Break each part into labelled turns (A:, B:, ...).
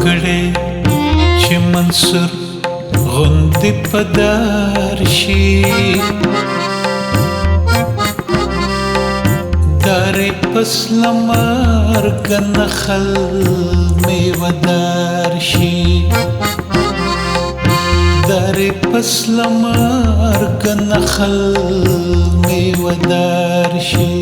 A: کړې چې منصور غوندې په دار شي دارې پس له مرګه نخل میوه دار شي دارې پس له مرګه نخل میوه دار شي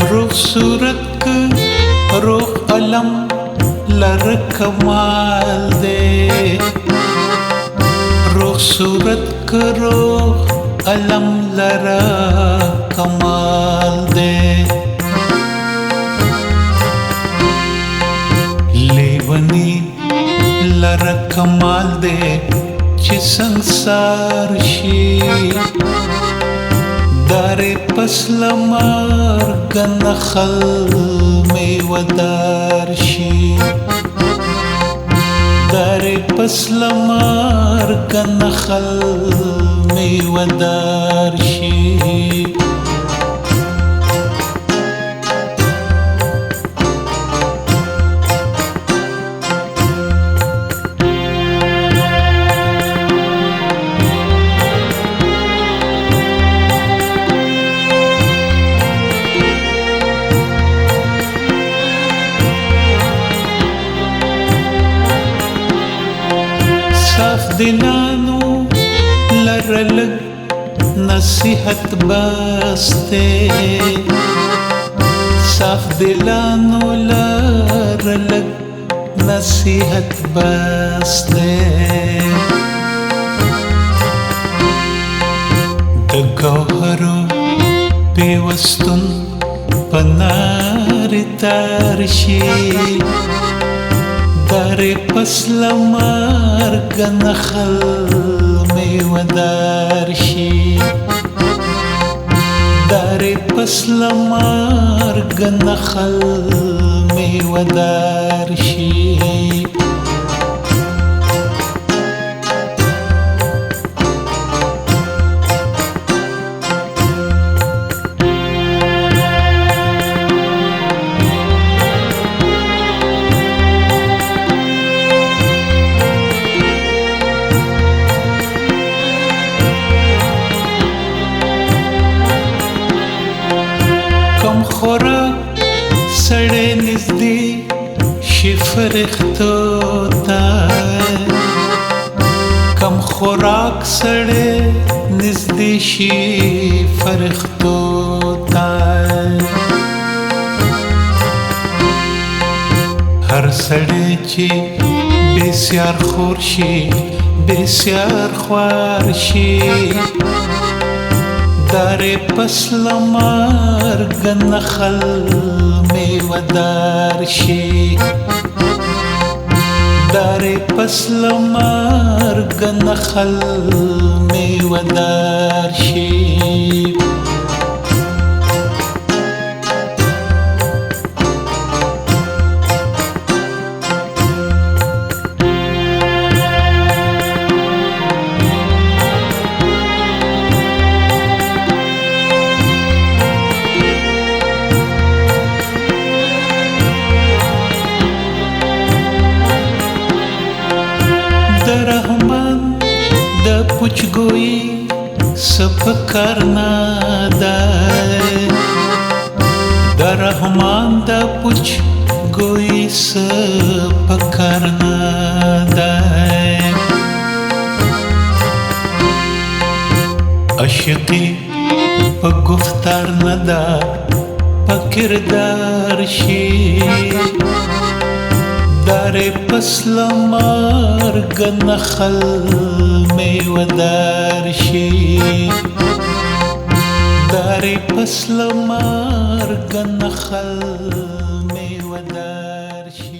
A: روح صورت کا روح علم لر کمال دے روح صورت کا روح علم لر کمال دے لیونی لر کمال دے چې संसार شي دارې پس له مرګه نخل میوه دار شي دارې پس له مرګه نخل میوه دار شي صاف دلانو لره لږ نصیحت بس دی صاف دلانو لره لږ نصیحت بس دی د ګوهرو پیوستون په نارې تار شي دارې پس له مرګه نخل میوه دار شي دارې پس له مرګه نخل میوه دار شي کم خوراک سړی نږدې شي فرښتو ته کم خوراک سړی نږدې شي فرښتو ته هر سړی چې بسیار خور شي بسیار خوار شي دارې پس له مرګه نخل میوه دار شي دارې پس له مرګه نخل میوه دار شي پوچ گوئی سب کرنا دائے دا رحمان دا پوچ گوئی سب کرنا دائے عشقی پا گفتار ندا پا کردار شی دارې پس له مرګه نخل میوه دار شي دارې پس له مرګه نخل میوه دار شي